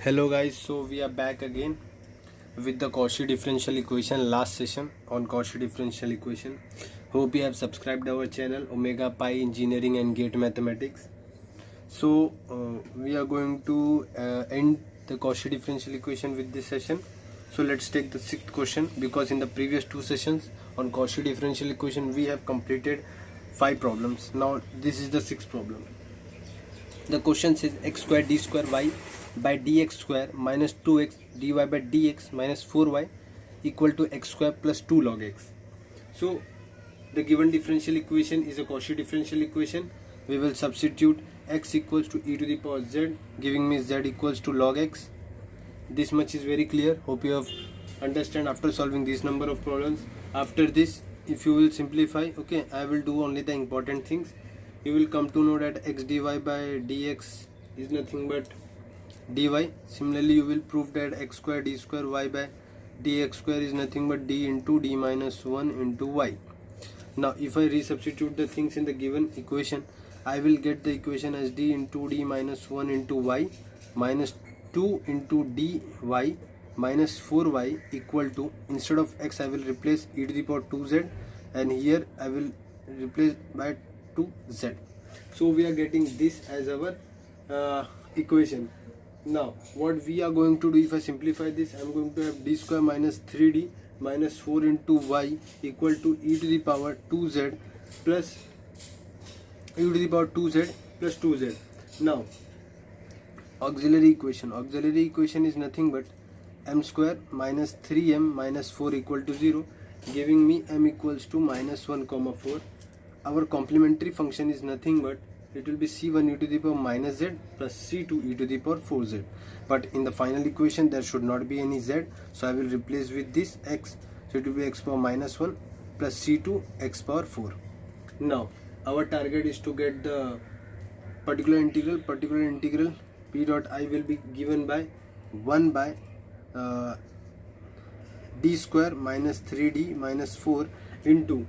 Hello guys, so we are back again with the Cauchy differential equation, last session on Cauchy differential equation. Hope you have subscribed our channel Omega Pi Engineering and Gate Mathematics. So we are going to end the Cauchy differential equation with this session. So let's take the sixth question, because in the previous two sessions on Cauchy differential equation we have completed 5 problems. Now this is the sixth problem. The question says x square d square y by dx square minus 2x dy by dx minus 4y equal to x square plus 2 log x. So the given differential equation is a Cauchy differential equation. We will substitute x equals to e to the power z, giving me z equals to log x. This much is very clear. Hope you have understand after solving this number of problems. After this, if you will simplify, okay, I will do only the important things. You will come to know that x dy by dx is nothing but dy. Similarly, you will prove that x square d square y by dx square is nothing but d into d minus 1 into y. Now if I resubstitute the things in the given equation, I will get the equation as d into d minus 1 into y minus 2 into dy minus 4y equal to, instead of x I will replace e to the power 2z, and here I will replace by 2z. So we are getting this as our equation. Now what we are going to do, if I simplify this, I am going to have d square minus 3d minus 4 into y equal to e to the power 2z plus e to the power 2z plus 2z. Now auxiliary equation is nothing but m square minus 3m minus 4 equal to 0, giving me m equals to minus 1 comma 4. Our complementary function is nothing but it will be c1 e to the power minus z plus c2 e to the power 4z. But in the final equation there should not be any z, so I will replace with this x, so it will be x power minus 1 plus c2 x power 4. Now our target is to get the particular integral p dot I will be given by 1 by d square minus 3d minus 4 into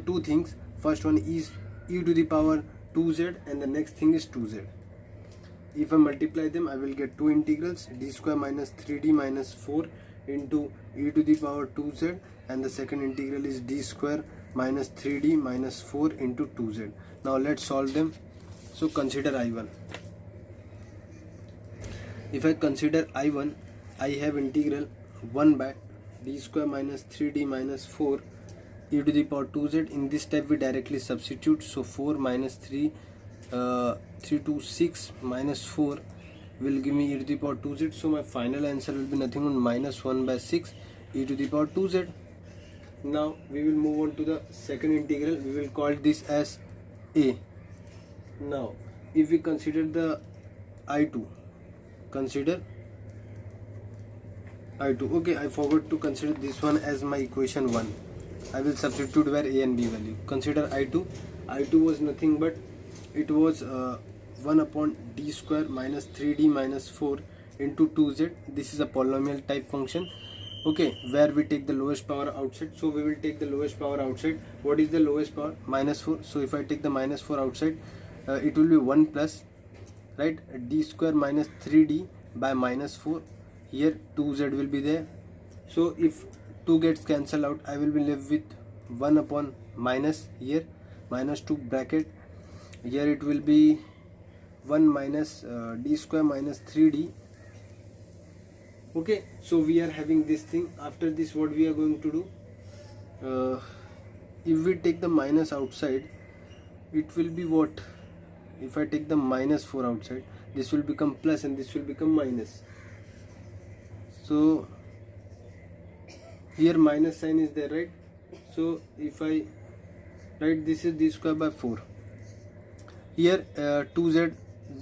two things. First one is e to the power 2z and the next thing is 2z. If I multiply them, I will get two integrals, d square minus 3d minus 4 into e to the power 2z, and the second integral is d square minus 3d minus 4 into 2z. Now let's solve them. So consider I1. If I consider I1, I have integral 1 by d square minus 3d minus 4 e to the power 2z. In this step we directly substitute, so 4 minus 3 to 6 minus 4 will give me e to the power 2z. So my final answer will be nothing but minus 1 by 6 e to the power 2z. Now we will move on to the second integral. We will call this as a. Now if we consider the I2, okay, I forgot to consider this one as my equation 1. I will substitute where a and b value. Consider I2. I2 was nothing but it was 1 upon d square minus 3d minus 4 into 2z. This is a polynomial type function, okay, where we take the lowest power outside. So we will take the lowest power outside. What is the lowest power? Minus 4. So if I take the minus 4 outside, it will be 1 plus, right, d square minus 3d by minus 4. Here 2z will be there. So if 2 gets cancelled out, I will be left with 1 upon minus, here minus 2 bracket, here it will be 1 minus d square minus 3d. Okay, so we are having this thing. After this, what we are going to do, if we take the minus outside, it will be what? If I take the minus 4 outside, this will become plus and this will become minus. So here minus sign is there, right? So if I write this is d square by 4, here 2z,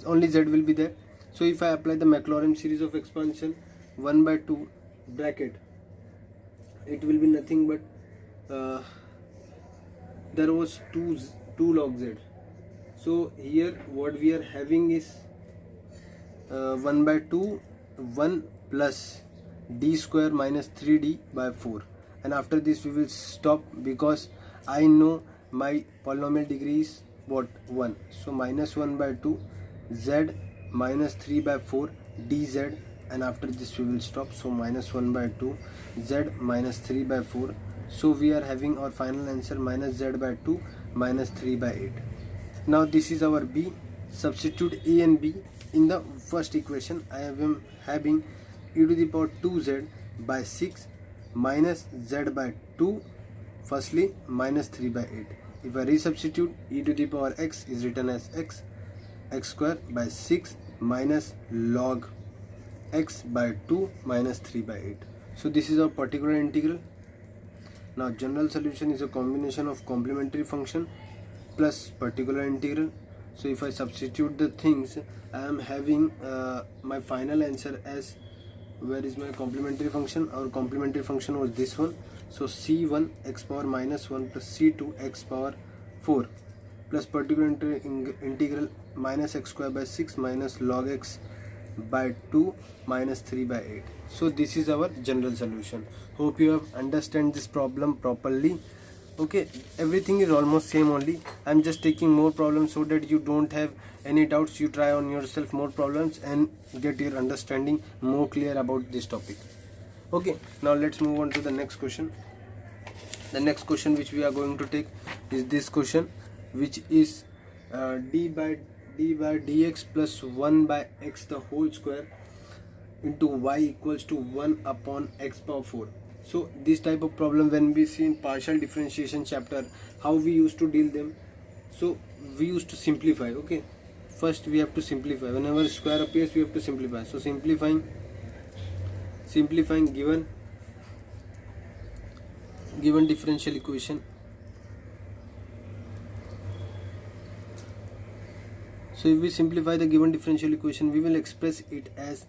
only z will be there. So if I apply the Maclaurin series of expansion, 1 by 2 bracket, it will be nothing but there was 2 log z. So here what we are having is 1 by 2 1 plus d square minus 3d by 4, and after this we will stop because I know my polynomial degree is what? 1. So minus 1 by 2 z minus 3 by 4 dz and after this we will stop. So minus 1 by 2, z minus 3 by 4. So we are having our final answer minus z by 2 minus 3 by 8. Now this is our b. Substitute a and b in the first equation. I am having e to the power 2z by 6 minus z by 2 firstly minus 3 by 8. If I resubstitute, e to the power x is written as x square by 6 minus log x by 2 minus 3 by 8. So this is our particular integral. Now general solution is a combination of complementary function plus particular integral. So if I substitute the things, I am having my final answer as, where is my complementary function? Our complementary function was this one. So c1 x power minus 1 plus c2 x power 4 plus particular integral minus x square by 6 minus log x by 2 minus 3 by 8. So this is our general solution. Hope you have understand this problem properly. Okay, everything is almost same only. I'm just taking more problems so that you don't have any doubts. You try on yourself more problems and get your understanding more clear about this topic. Okay, now let's move on to the next question. The next question which we are going to take is this question, which is d by dx plus 1 by x the whole square into y equals to 1 upon x power 4. So this type of problem, when we see in partial differentiation chapter, how we used to deal them. So we used to simplify. Okay, first we have to simplify. Whenever square appears, we have to simplify. So simplifying given differential equation. So if we simplify the given differential equation, we will express it as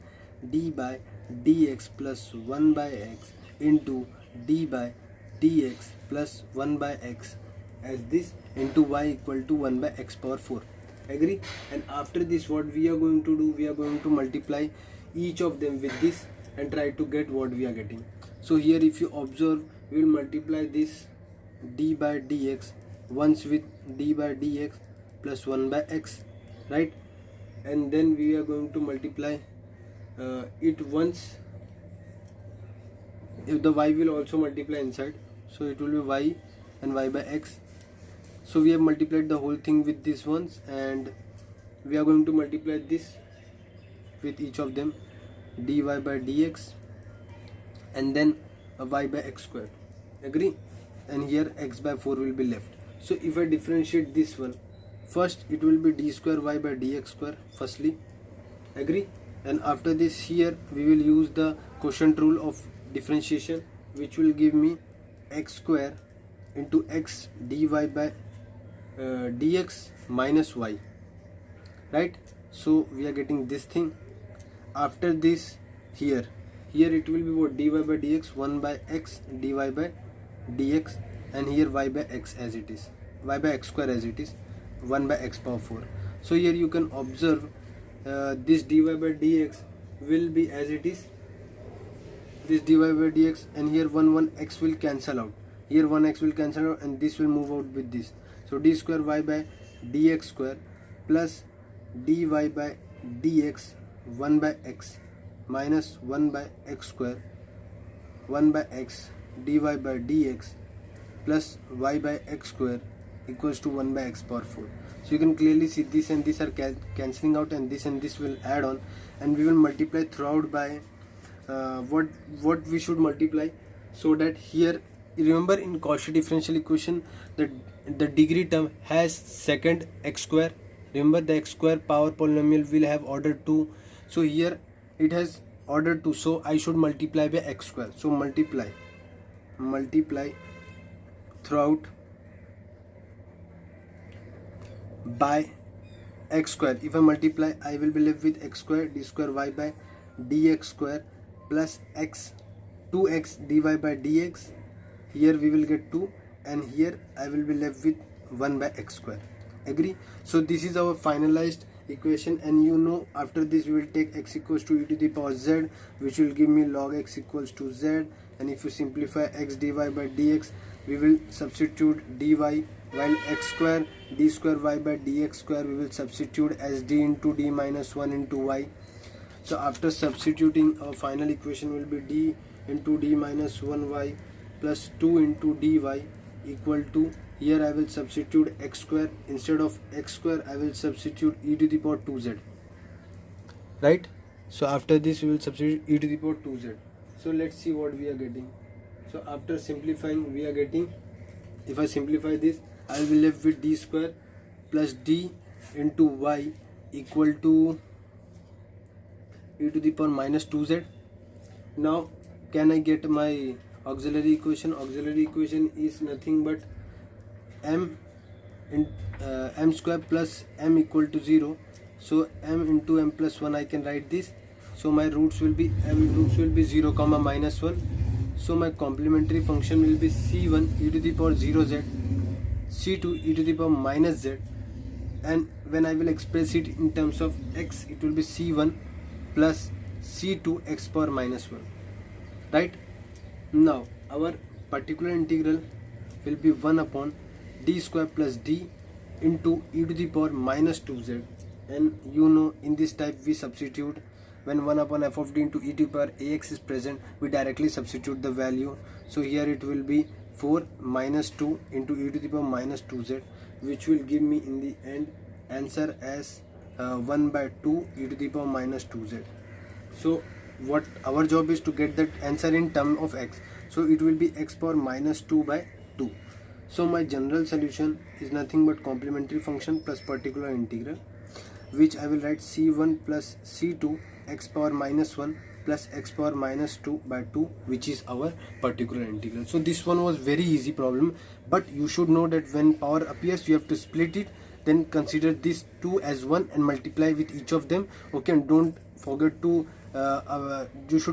d by dx plus 1 by x into d by dx plus 1 by x as this into y equal to 1 by x power 4. Agree? And after this, what we are going to do, we are going to multiply each of them with this and try to get what we are getting. So here if you observe, we will multiply this d by dx once with d by dx plus 1 by x, right? And then we are going to multiply it once. If the y will also multiply inside, so it will be y and y by x. So we have multiplied the whole thing with this ones, and we are going to multiply this with each of them, dy by dx and then y by x squared. Agree? And here x by 4 will be left. So if I differentiate this one, first it will be d square y by dx square firstly. Agree? And after this, here we will use the quotient rule of differentiation, which will give me x square into x dy by dx minus y, right? So we are getting this thing. After this, here it will be what, dy by dx 1 by x dy by dx, and here y by x as it is, y by x square as it is, 1 by x power 4. So here you can observe this dy by dx will be as it is, this dy by dx, and here 1 x will cancel out, here 1 x will cancel out, and this will move out with this. So d square y by dx square plus dy by dx 1 by x minus 1 by x square 1 by x dy by dx plus y by x square equals to 1 by x power 4. So you can clearly see this and this are cancelling out, and this will add on, and we will multiply throughout by what we should multiply, so that here, remember in Cauchy differential equation the degree term has second x square. Remember, the x square power polynomial will have order 2. So here it has order 2, so I should multiply by x square. So multiply throughout by x square. If I multiply, I will be left with x square d square y by dx square plus x 2x dy by dx. Here we will get 2, and here I will be left with 1 by x square. Agree? So this is our finalized equation, and you know, after this we will take x equals to e to the power z, which will give me log x equals to z. And if you simplify x dy by dx, we will substitute dy, while x square d square y by dx square we will substitute as d into d minus 1 into y. So after substituting, our final equation will be d into d minus 1y plus 2 into dy equal to, here I will substitute x square. Instead of x square I will substitute e to the power 2z, right? So after this we will substitute e to the power 2z. So let's see what we are getting. So after simplifying we are getting, if I simplify this, I will be left with d square plus d into y equal to e to the power minus 2z. Now can I get my auxiliary equation? Auxiliary equation is nothing but m square plus m equal to 0. So m into m plus 1 I can write this. So my roots will be 0 comma minus 1. So my complementary function will be c1 e to the power 0z, c2 e to the power minus z, and when I will express it in terms of x, it will be c1 plus c2 x power minus 1, right? Now our particular integral will be 1 upon d square plus d into e to the power minus 2z, and you know in this type we substitute. When 1 upon f of d into e to the power ax is present, we directly substitute the value. So here it will be 4 minus 2 into e to the power minus 2z, which will give me in the end answer as 1 by 2 e to the power minus 2z. So what our job is to get that answer in term of x. So it will be x power minus 2 by 2. So my general solution is nothing but complementary function plus particular integral, which I will write c1 plus c2 x power minus 1 plus x power minus 2 by 2, which is our particular integral. So this one was very easy problem, but you should know that when power appears you have to split it, then consider this 2 as 1 and multiply with each of them. Okay, and don't forget to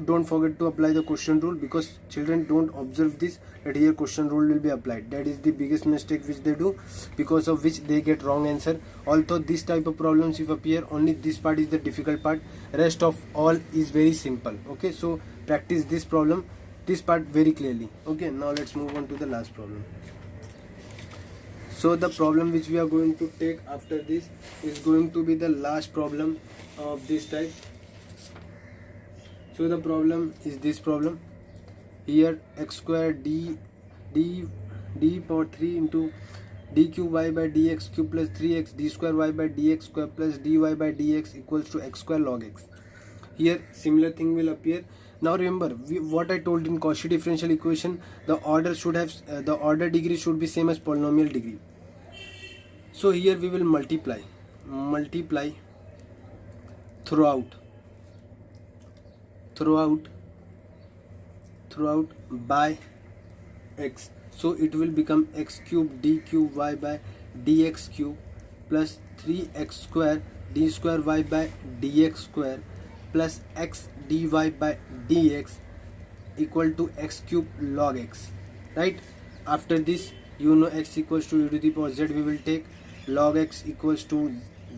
don't forget to apply the quotient rule, because children don't observe this, that here quotient rule will be applied. That is the biggest mistake which they do, because of which they get wrong answer. Although this type of problems if appear, only this part is the difficult part, rest of all is very simple. Okay, so practice this problem, this part very clearly. Okay, now let's move on to the last problem. So the problem which we are going to take after this is going to be the last problem of this type. So the problem is this problem. Here x square d power 3 into d cube y by dx cube plus 3x d square y by dx square plus dy by dx equals to x square log x. Here similar thing will appear. Now remember what I told in Cauchy differential equation, the order should have the order degree should be same as polynomial degree. So here we will multiply throughout by x. So it will become x cube d cube y by dx cube plus 3x square d square y by dx square plus x dy by dx equal to x cube log x, right? After this, you know x equals to e to the power z we will take, log x equals to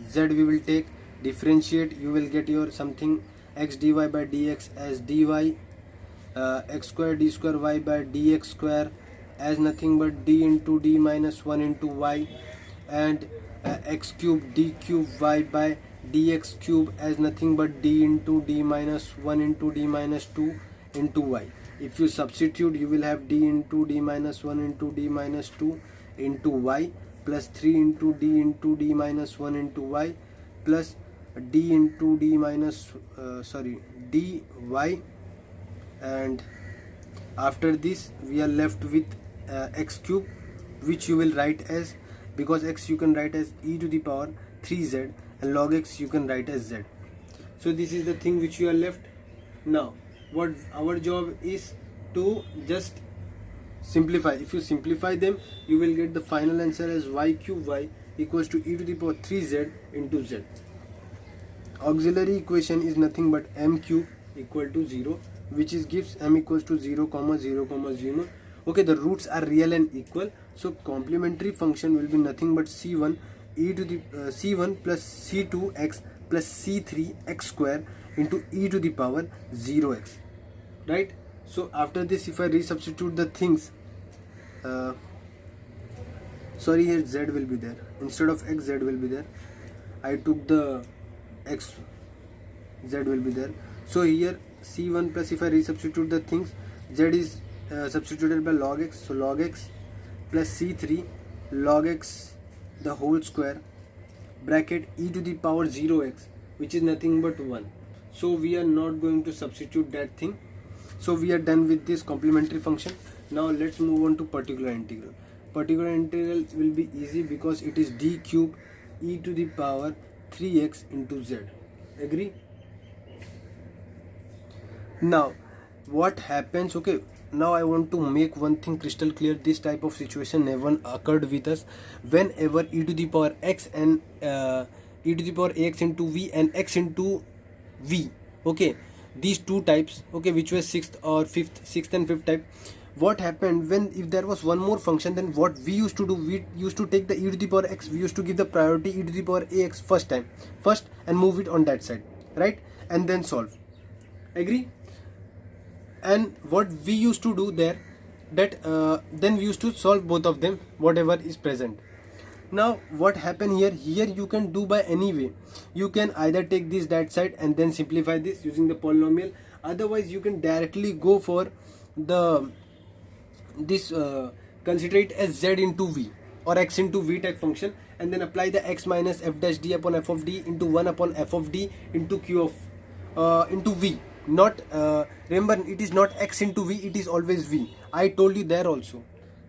z we will take, differentiate, you will get your something x dy by dx as dy, x square d square y by dx square as nothing but d into d minus 1 into y, and x cube d cube y by dx cube as nothing but d into d minus 1 into d minus 2 into y. If you substitute, you will have d into d minus 1 into d minus 2 into y plus 3 into d minus 1 into y plus d into d minus dy, and after this we are left with x cube, which you will write as, because x you can write as e to the power 3z and log x you can write as z. So this is the thing which you are left. Now what our job is to just simplify. If you simplify them, you will get the final answer as y cube y equals to e to the power 3z into z. Auxiliary equation is nothing but m cube equal to 0, which is gives m equals to 0 comma 0 comma 0. Okay, the roots are real and equal, so complementary function will be nothing but c1 e to the c1 plus c2 x plus c3 x square into e to the power 0x, right? So after this, if I resubstitute the things, sorry, here z will be there instead of x, z will be there. I took the x z will be there. So here c1 plus, if I resubstitute the things, z is substituted by log x, so log x plus c3 log x the whole square bracket e to the power 0x, which is nothing but 1. So we are not going to substitute that thing. So we are done with this complementary function. Now let's move on to particular integral. Particular integral will be easy because it is d cube e to the power 3x into z. Agree? Now what happens, okay, now I want to make one thing crystal clear. This type of situation never occurred with us. Whenever e to the power x and e to the power ax into v and x into v, okay, these two types, okay, which was sixth and fifth type, what happened when if there was one more function, then what we used to do, we used to take the e to the power x, we used to give the priority e to the power ax first and move it on that side, right, and then solve. Agree? And what we used to do there, that then we used to solve both of them, whatever is present. Now what happened here you can do by any way. You can either take this that side and then simplify this using the polynomial, otherwise you can directly go for the consider it as z into v or x into v type function, and then apply the x minus f dash d upon f of d into 1 upon f of d into q of into v. Not remember, it is not x into v, it is always v. I told you there also.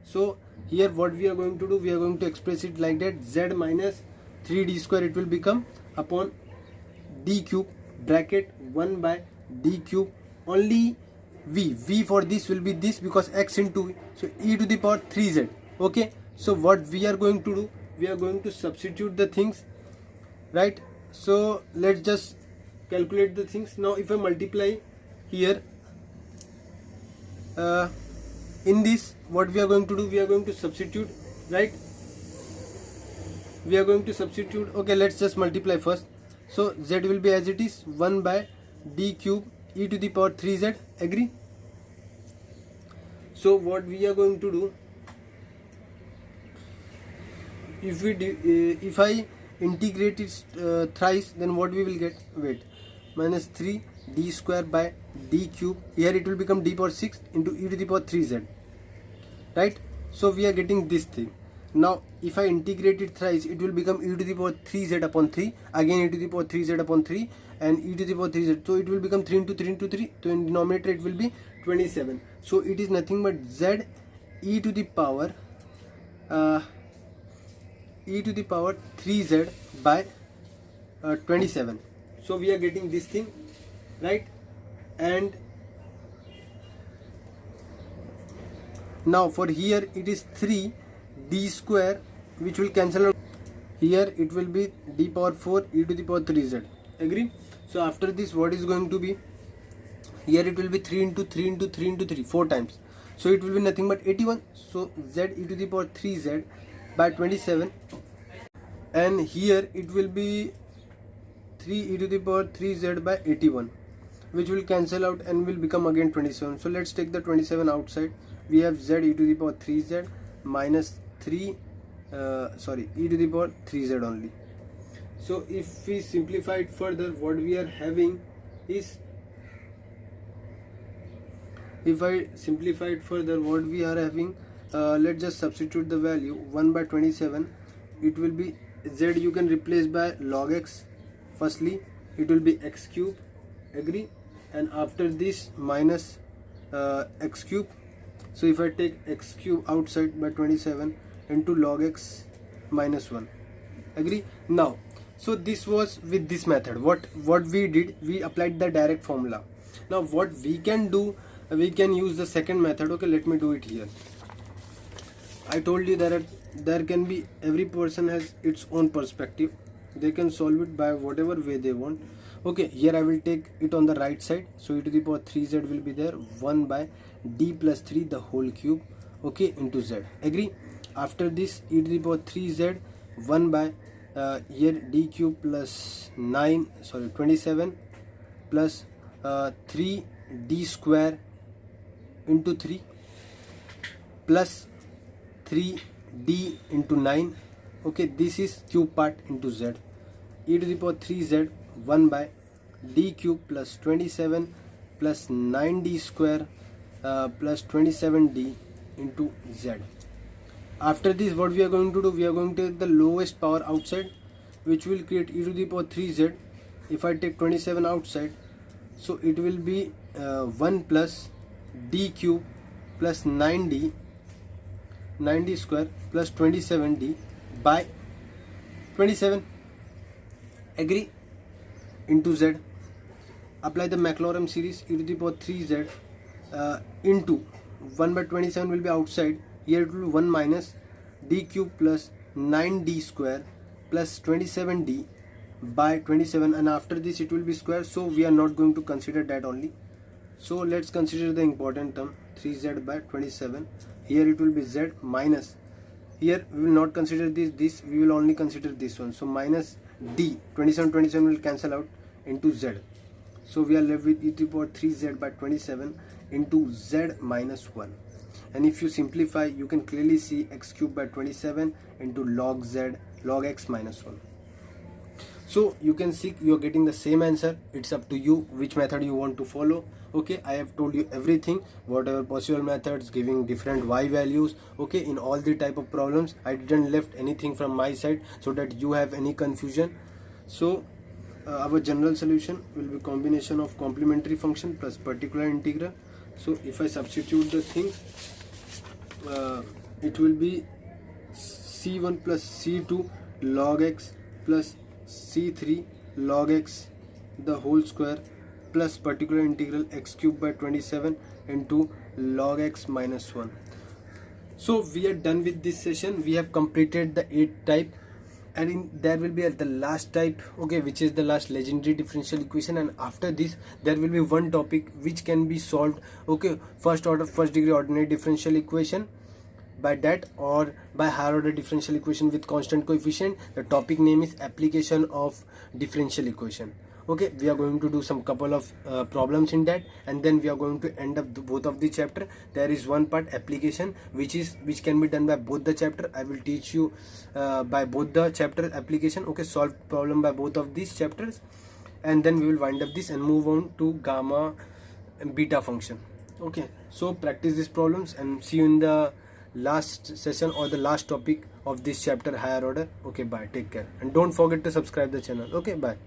So here what we are going to do, we are going to express it like that, z minus 3d square, it will become upon d cube bracket 1 by d cube only v for this will be this because x into v, so e to the power 3z. Okay, so what we are going to do, we are going to substitute the things, right? So let's just calculate the things. Now if I multiply here in this, what we are going to do, we are going to substitute, right? We are going to substitute. Okay, let's just multiply first. So z will be as it is, 1 by d cube e to the power 3z. Agree? So what we are going to do, if I integrate it thrice, then what we will get, wait, minus 3 d square by d cube, here it will become d power 6 into e to the power 3z, right? So we are getting this thing. Now if I integrate it thrice, it will become e to the power 3z upon 3, again e to the power 3z upon 3 and e to the power 3z, so it will become 3 into 3 into 3, so in denominator it will be 27. So it is nothing but z e to the power 3z by 27. So we are getting this thing, right? And now for here it is 3 d square, which will cancel out. Here it will be d power 4 e to the power 3z. Agree? So after this, what is going to be, here it will be 3 into 3 into 3 into 3, 4 times. So it will be nothing but 81. So z e to the power 3z by 27, and here it will be 3 e to the power 3z by 81, which will cancel out and will become again 27. So let's take the 27 outside. We have z e to the power 3z minus 3 e to the power 3z only. So if we simplify it further, what we are having is, if I simplify it further, what we are having, let's just substitute the value 1 by 27. It will be z, you can replace by log x. Firstly it will be x cube. Agree? And after this minus x cube. So if I take x cube outside by 27 into log x minus 1. Agree? Now, so this was with this method. What we did, we applied the direct formula. Now what we can do, we can use the second method. Okay, let me do it here. I told you there can be, every person has its own perspective. They can solve it by whatever way they want. Okay, here I will take it on the right side. So e to the power 3z will be there, 1 by d plus 3 the whole cube, okay, into z. Agree? After this, e to the power 3z 1 by here d cube plus 27 plus 3 d square into 3 plus 3 d into 9. Okay, this is cube part into z. E to the power 3z 1 by d cube plus 27 plus 9d square plus 27d into z. After this, what we are going to do, we are going to take the lowest power outside, which will create e to the power 3z. If I take 27 outside, so it will be 1 plus d cube plus 9d square plus 27d by 27. Agree? Into z. Apply the Maclaurin series, e to the power 3z into 1 by 27 will be outside. Here it will be 1 minus d cube plus 9d square plus 27d by 27, and after this it will be square, so we are not going to consider that only. So let's consider the important term, 3z by 27. Here it will be z minus, here we will not consider this, we will only consider this one. So minus d, 27 will cancel out, into z. So we are left with e to the power 3z by 27 into z minus 1. And if you simplify, you can clearly see x cube by 27 into log z log x minus 1. So you can see you are getting the same answer. It's up to you which method you want to follow. Okay, I have told you everything, whatever possible methods, giving different y values. Okay, in all the type of problems, I didn't left anything from my side so that you have any confusion. So our general solution will be combination of complementary function plus particular integral. So if I substitute the things, it will be c1 plus c2 log x plus c3 log x the whole square plus particular integral x cube by 27 into log x minus 1. So we are done with this session. We have completed the 8 type, and there will be the last type, okay, which is the last legendary differential equation. And after this there will be one topic which can be solved, okay, first degree ordinary differential equation by that, or by higher order differential equation with constant coefficient. The topic name is application of differential equation. Okay, we are going to do some couple of problems in that, and then we are going to end up both of the chapter. There is one part application which can be done by both the chapter. I will teach you by both the chapter application. Okay, solve problem by both of these chapters, and then we will wind up this and move on to gamma and beta function. Okay, so practice these problems and see you in the last session or the last topic of this chapter, higher order. Okay, bye, take care, and don't forget to subscribe the channel. Okay, bye.